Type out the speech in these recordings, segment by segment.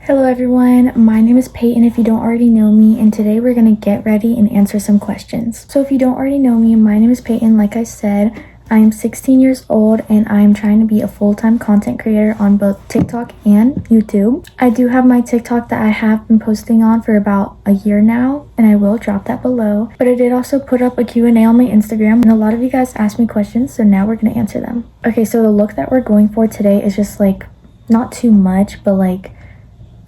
Hello everyone, my name is Peyton if you don't already know me, and today we're going to get ready and answer some questions. So if you don't already know me, my name is Peyton. Like I said, I am 16 years old and I am trying to be a full-time content creator on both TikTok and YouTube. I do have my TikTok that I have been posting on for about a year now, and I will drop that below. But I did also put up a Q&A on my Instagram, and a lot of you guys asked me questions, so now we're going to answer them. Okay, so the look that we're going for today is just like, not too much, but like,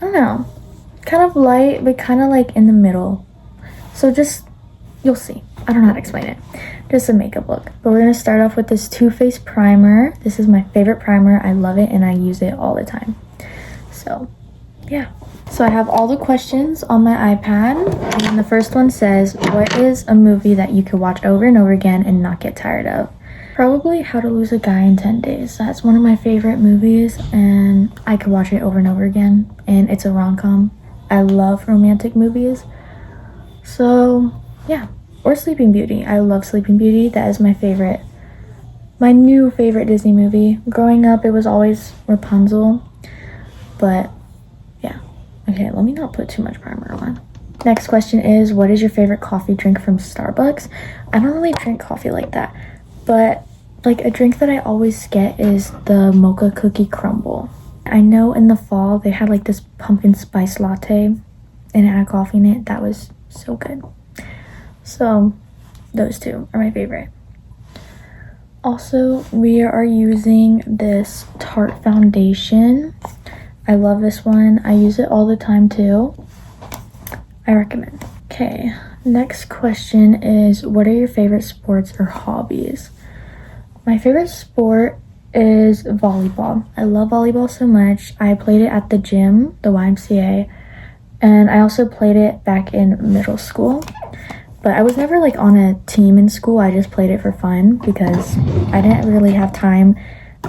I don't know, kind of light, but kind of like in the middle. So just, you'll see. I don't know how to explain it. Just a makeup look. But we're going to start off with this Too Faced primer. This is my favorite primer. I love it and I use it all the time. So, yeah. So I have all the questions on my iPad. And the first one says, what is a movie that you could watch over and over again and not get tired of? Probably How to Lose a Guy in 10 Days. That's one of my favorite movies and I could watch it over and over again. And it's a rom-com. I love romantic movies. So, yeah. Or Sleeping Beauty. I love Sleeping Beauty. That is my favorite. My new favorite Disney movie. Growing up, it was always Rapunzel. But, yeah. Okay, let me not put too much primer on. Next question is, what is your favorite coffee drink from Starbucks? I don't really drink coffee like that. But like a drink that I always get is the mocha cookie crumble. I know in the fall they had like this pumpkin spice latte and it had coffee in it. That was so good. So those two are my favorite. Also, we are using this Tarte foundation. I love this one. I use it all the time too. I recommend. Okay, next question is, what are your favorite sports or hobbies? My favorite sport is volleyball. I love volleyball so much. I played it at the gym, the YMCA, and I also played it back in middle school. But I was never like on a team in school. I just played it for fun because I didn't really have time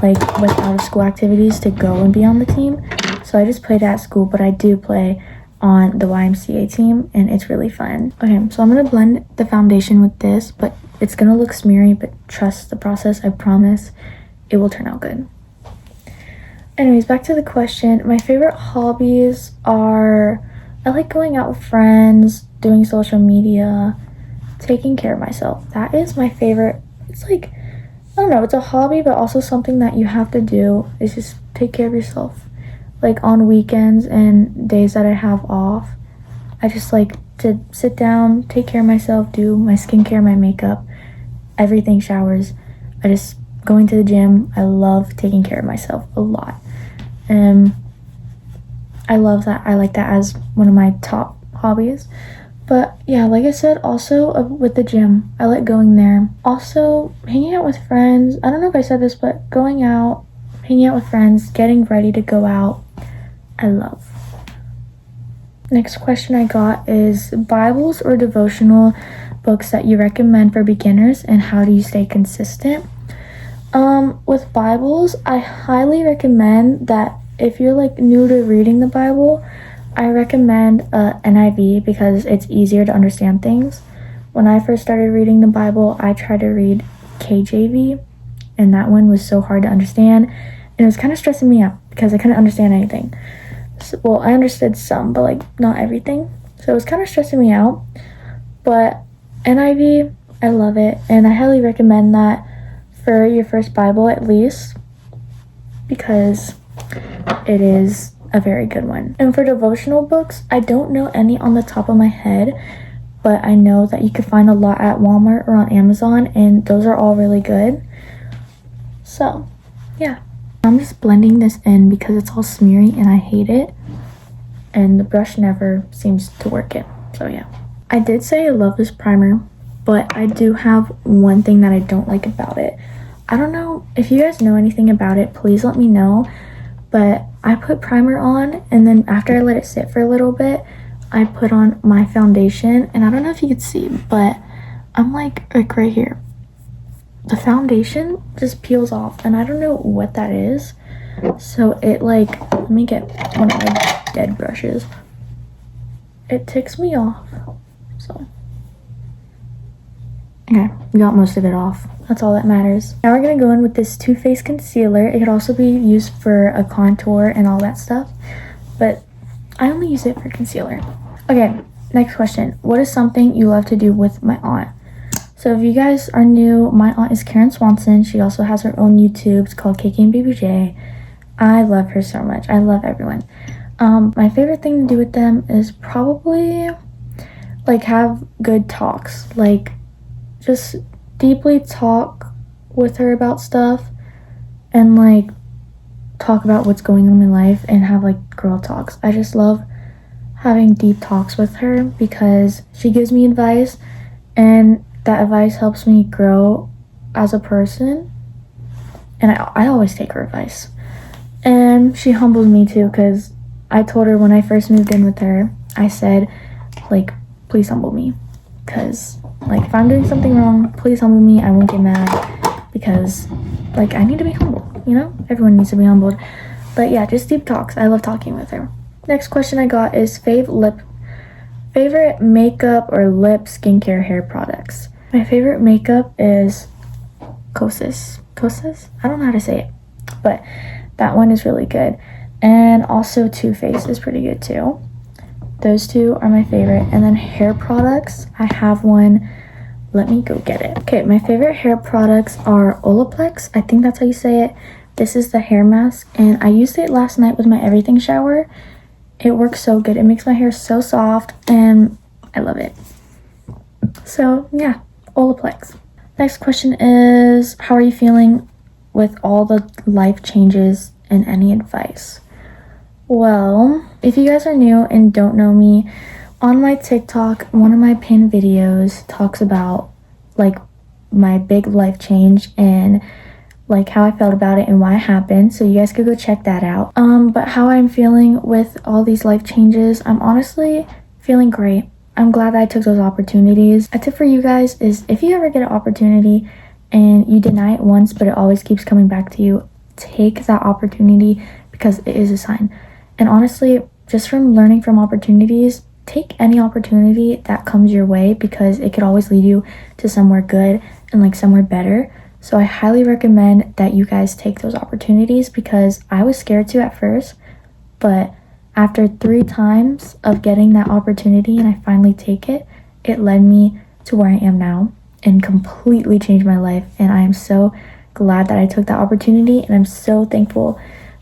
like with out of school activities to go and be on the team. So I just played it at school, but I do play on the YMCA team and it's really fun. Okay, so I'm gonna blend the foundation with this, but it's gonna look smeary, but trust the process. I promise it will turn out good. Anyways, back to the question. My favorite hobbies are, I like going out with friends, doing social media, taking care of myself. That is my favorite. It's like, I don't know, it's a hobby, but also something that you have to do is just take care of yourself. Like on weekends and days that I have off, I just like to sit down, take care of myself, do my skincare, my makeup, everything, showers. I just going to the gym. I love taking care of myself a lot. I love that. I like that as one of my top hobbies. But yeah, like I said, also with the gym, I like going there. Also, hanging out with friends. I don't know if I said this, but going out, hanging out with friends, getting ready to go out, I love. Next question I got is, Bibles or devotional books that you recommend for beginners, and how do you stay consistent? With Bibles, I highly recommend that if you're like new to reading the Bible, I recommend NIV because it's easier to understand things. When I first started reading the Bible, I tried to read KJV, and that one was so hard to understand, and it was kind of stressing me out because I couldn't understand anything. So, well, I understood some, but like not everything. So it was kind of stressing me out. But NIV, I love it, and I highly recommend that for your first Bible at least, because it is a very good one. And for devotional books, I don't know any on the top of my head, but I know that you could find a lot at Walmart or on Amazon, and those are all really good. So, yeah. I'm just blending this in because it's all smeary and I hate it, and the brush never seems to work it. So yeah, I did say I love this primer, but I do have one thing that I don't like about it. I don't know if you guys know anything about it, please let me know. But I put primer on, and then after I let it sit for a little bit, I put on my foundation, and I don't know if you could see, but I'm like right here, the foundation just peels off, and I don't know what that is. So it like, let me get one of my dead brushes. It ticks me off. So okay, we got most of it off. That's all that matters. Now we're gonna go in with this Too Faced concealer. It could also be used for a contour and all that stuff, but I only use it for concealer. Okay, next question. What is something you love to do with my aunt? So if you guys are new, my aunt is Karen Swanson. She also has her own YouTube. It's called KK and BBJ. I love her so much. I love everyone. My favorite thing to do with them is probably like have good talks. Like just deeply talk with her about stuff and like talk about what's going on in my life and have like girl talks. I just love having deep talks with her because she gives me advice and that advice helps me grow as a person, and I always take her advice. And she humbles me too, because I told her when I first moved in with her, I said, like, please humble me, because like if I'm doing something wrong, please humble me. I won't get mad, because like I need to be humble, you know? Everyone needs to be humbled. But yeah, just deep talks. I love talking with her. Next question I got is favorite makeup or lip skincare hair products. My favorite makeup is Kosas. I don't know how to say it, but that one is really good. And also Too Faced is pretty good too. Those two are my favorite. And then hair products, I have one. Let me go get it. Okay, my favorite hair products are Olaplex. I think that's how you say it. This is the hair mask, and I used it last night with my everything shower. It works so good. It makes my hair so soft, and I love it. So yeah, Olaplex. Next question is, how are you feeling with all the life changes and any advice? Well, if you guys are new and don't know me, on my TikTok, one of my pinned videos talks about like my big life change and like how I felt about it and why it happened. So you guys could go check that out. But how I'm feeling with all these life changes, I'm honestly feeling great. I'm glad that I took those opportunities. A tip for you guys is if you ever get an opportunity and you deny it once, but it always keeps coming back to you, take that opportunity because it is a sign. And honestly, just from learning from opportunities, take any opportunity that comes your way because it could always lead you to somewhere good and like somewhere better. So I highly recommend that you guys take those opportunities because I was scared to at first, but after 3 times of getting that opportunity and I finally take it, it led me to where I am now and completely changed my life. And I am so glad that I took that opportunity, and I'm so thankful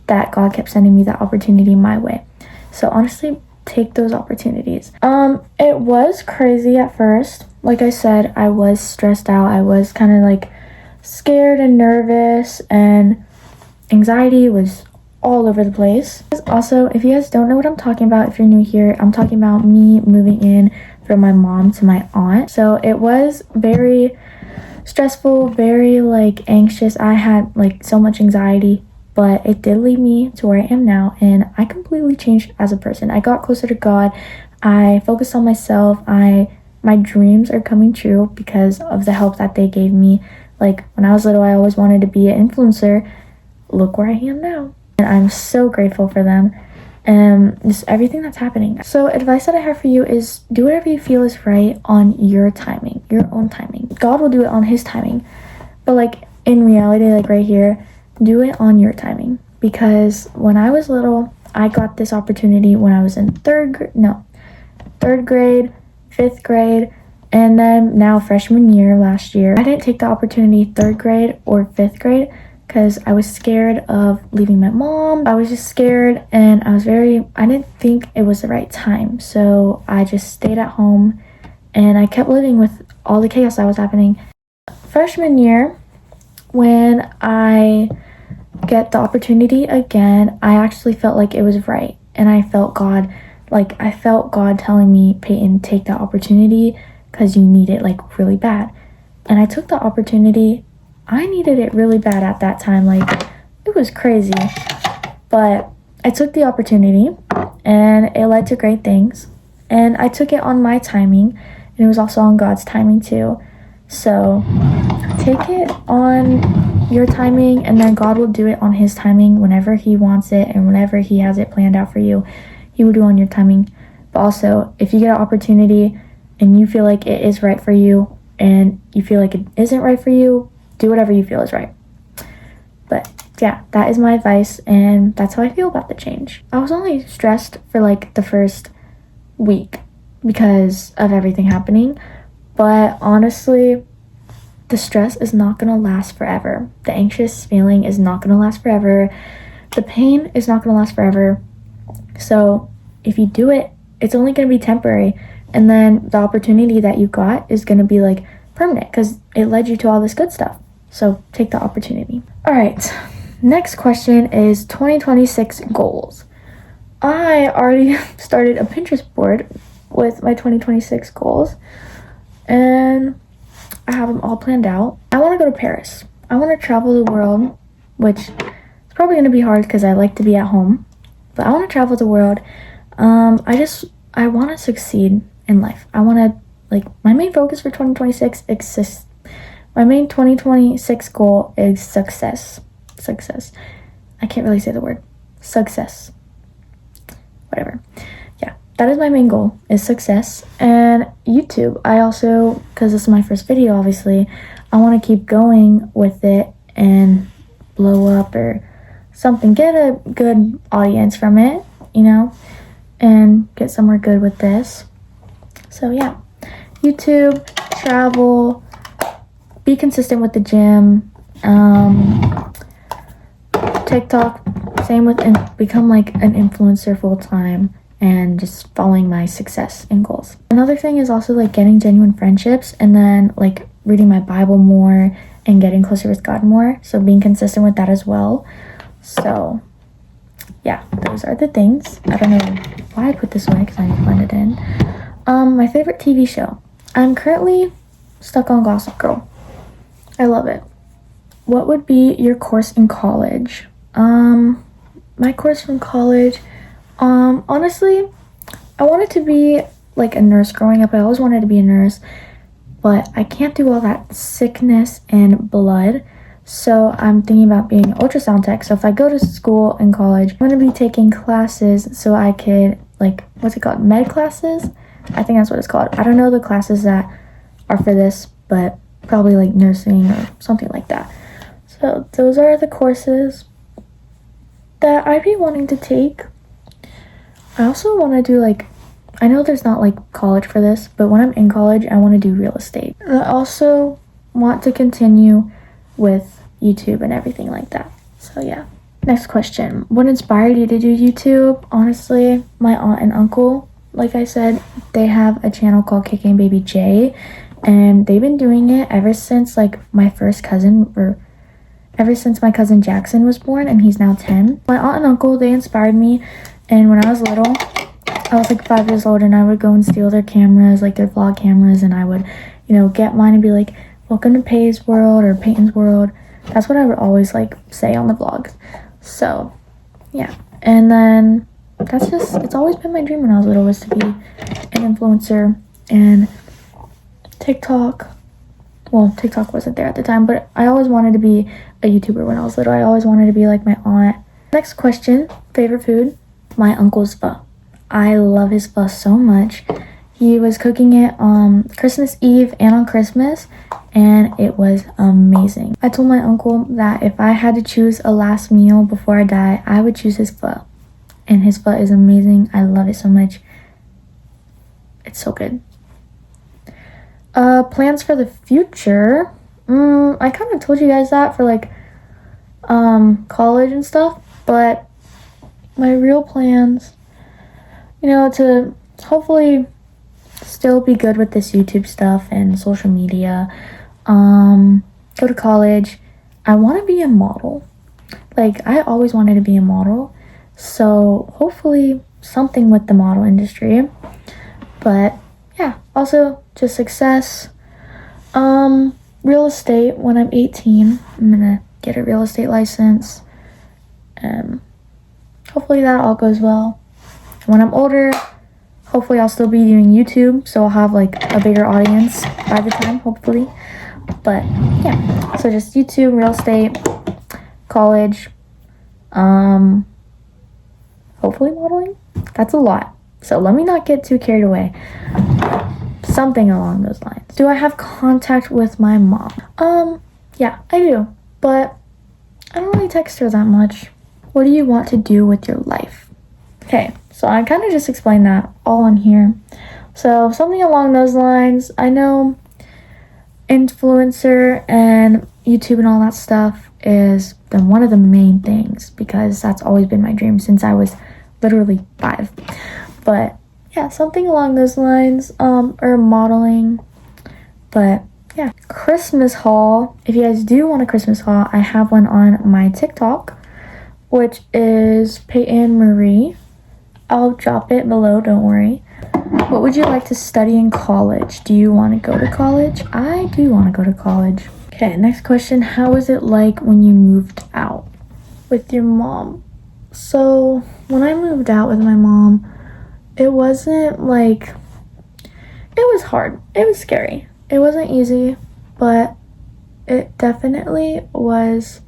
that God kept sending me that opportunity my way. So honestly, take those opportunities. It was crazy at first. Like I said, I was stressed out. I was kind of like scared and nervous, and anxiety was all over the place. Also, if you guys don't know what I'm talking about, if you're new here, I'm talking about me moving in from my mom to my aunt. So it was very stressful, very like anxious. I had like so much anxiety, but it did lead me to where I am now, and I completely changed as a person. I got closer to God. I focused on myself. My dreams are coming true because of the help that they gave me. Like when I was little, I always wanted to be an influencer. Look where I am now. And I'm so grateful for them and just everything that's happening. So advice that I have for you is do whatever you feel is right on your timing, your own timing. God will do it on his timing. But like in reality, like right here, do it on your timing. Because when I was little, I got this opportunity when I was in third grade, 5th grade, and then now freshman year last year. I didn't take the opportunity 3rd grade or 5th grade because I was scared of leaving my mom. I was just scared, and I didn't think it was the right time. So I just stayed at home and I kept living with all the chaos that was happening. Freshman year, when I get the opportunity again, I actually felt like it was right. And I felt God telling me, Peyton, take that opportunity because you need it like really bad. And I took the opportunity. I needed it really bad at that time. Like it was crazy, but I took the opportunity and it led to great things. And I took it on my timing, and it was also on God's timing too. So take it on your timing, and then God will do it on his timing whenever he wants it and whenever he has it planned out for you. He will do on your timing. But also, if you get an opportunity and you feel like it is right for you and you feel like it isn't right for you, do whatever you feel is right. But yeah, that is my advice, and that's how I feel about the change. I was only stressed for like the first week because of everything happening, but honestly, the stress is not gonna last forever. The anxious feeling is not gonna last forever. The pain is not gonna last forever. So if you do it, it's only gonna be temporary, and then the opportunity that you got is gonna be like permanent because it led you to all this good stuff. So take the opportunity. All right, next question is 2026 goals. I already started a Pinterest board with my 2026 goals, and I have them all planned out. I want to go to Paris. I want to travel the world, which is probably going to be hard because I like to be at home, but I want to travel the world. I want to succeed in life. I want to, like, my main focus for 2026 exists. My main 2026 goal is success. Success. I can't really say the word. Success. Whatever. Yeah, that is my main goal, is success. And YouTube, I also, because this is my first video, obviously, I want to keep going with it and blow up or something. Get a good audience from it, you know, and get somewhere good with this. So yeah, YouTube, travel, be consistent with the gym, TikTok, same with, and become like an influencer full time and just following my success and goals. Another thing is also like getting genuine friendships, and then like reading my Bible more and getting closer with God more. So being consistent with that as well. So yeah, those are the things. I don't know why I put this away because I need to blend it in. My favorite TV show. I'm currently stuck on Gossip Girl. I love it. What would be your course in college? My course from college, honestly, I wanted to be like a nurse growing up. I always wanted to be a nurse, but I can't do all that sickness and blood. So I'm thinking about being an ultrasound tech. So if I go to school in college, I'm gonna be taking classes so I could, like, what's it called? Med classes? I think that's what it's called. I don't know the classes that are for this, but probably like nursing or something like that. So those are the courses that I'd be wanting to take. I also want to do, like, I know there's not like college for this, but when I'm in college, I want to do real estate. And I also want to continue with YouTube and everything like that. So yeah. Next question. What inspired you to do YouTube? Honestly, my aunt and uncle, like I said, they have a channel called Kicking Baby J, and they've been doing it ever since like my first cousin, or ever since my cousin Jackson was born, and he's now 10. My aunt and uncle, they inspired me, and when I was little, I was like 5 years old, and I would go and steal their cameras, like their vlog cameras, and I would, you know, get mine and be like, welcome to Pay's world or Peyton's world. That's what I would always like say on the vlogs. So yeah, and then that's just, it's always been my dream when I was little, was to be an influencer. And TikTok, well, TikTok wasn't there at the time, but I always wanted to be a YouTuber when I was little. I always wanted to be like my aunt. Next question, favorite food? My uncle's pho. I love his pho so much. He was cooking it on Christmas Eve and on Christmas, and it was amazing. I told my uncle that if I had to choose a last meal before I die, I would choose his pho. And his pho is amazing. I love it so much. It's so good. Plans for the future. I kind of told you guys that for like college and stuff, but my real plans, you know, to hopefully still be good with this YouTube stuff and social media. Go to college. I want to be a model. Like, I always wanted to be a model, so hopefully something with the model industry. But yeah, also just success. Real estate. When I'm 18, I'm gonna get a real estate license. Hopefully that all goes well. When I'm older, hopefully I'll still be doing YouTube, so I'll have like a bigger audience by the time, hopefully. But yeah, so just YouTube, real estate, college, hopefully modeling. That's a lot, so let me not get too carried away. Something along those lines. Do I have contact with my mom? Yeah, I do, but I don't really text her that much. What do you want to do with your life? Okay, so I kind of just explained that all on here. So something along those lines. I know influencer and YouTube and all that stuff is one of the main things, because that's always been my dream since I was literally 5. But yeah, something along those lines, or modeling. But yeah, Christmas haul. If you guys do want a Christmas haul, I have one on my TikTok, which is Peyton Marie. I'll drop it below, don't worry. What would you like to study in college? Do you want to go to college? I do want to go to college. Okay, next question. How was it like when you moved out with your mom? So when I moved out with my mom, it wasn't like, it was hard. It was scary. It wasn't easy, but it definitely was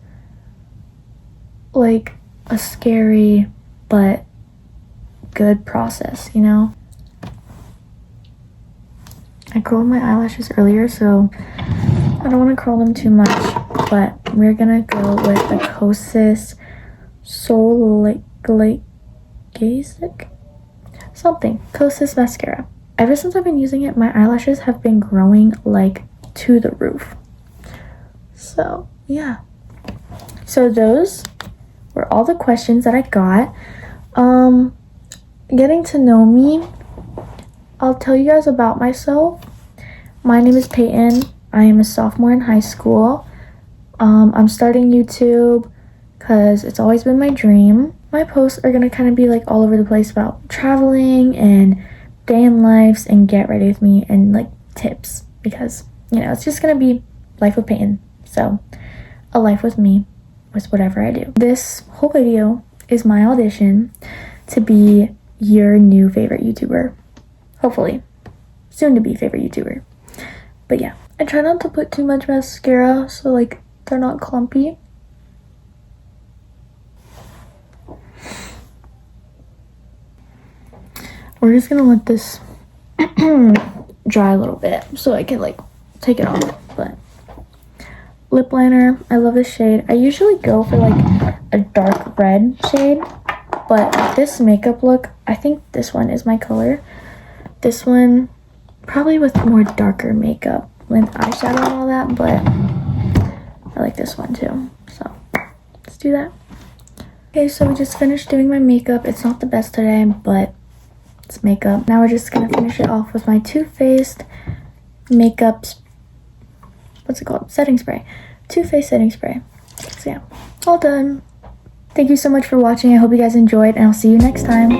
like a scary but good process, you know? I curled my eyelashes earlier, so I don't want to curl them too much, but we're gonna go with the Kosas Kosas mascara. Ever since I've been using it, my eyelashes have been growing like to the roof. So yeah, so those were all the questions that I got. Getting to know me, I'll tell you guys about myself. My name is Peyton. I am a sophomore in high school. I'm starting YouTube because it's always been my dream. My posts are gonna kind of be like all over the place about traveling and day in lives and get ready with me and like tips, because you know it's just gonna be life with Peyton. So a life with me with whatever I do. This whole video is my audition to be your new favorite YouTuber. Hopefully soon to be favorite YouTuber. But yeah, I try not to put too much mascara so like they're not clumpy. We're just gonna let this dry a little bit so I can like take it off. But lip liner, I love this shade. I usually go for like a dark red shade, but this makeup look, I think this one is my color. This one probably with more darker makeup with eyeshadow and all that, but I like this one too. So let's do that. Okay, so we just finished doing my makeup. It's not the best today, but it's makeup. Now we're just gonna finish it off with my Too Faced makeup, what's it called? Setting spray. Too Faced setting spray. So yeah, all done. Thank you so much for watching. I hope you guys enjoyed, and I'll see you next time.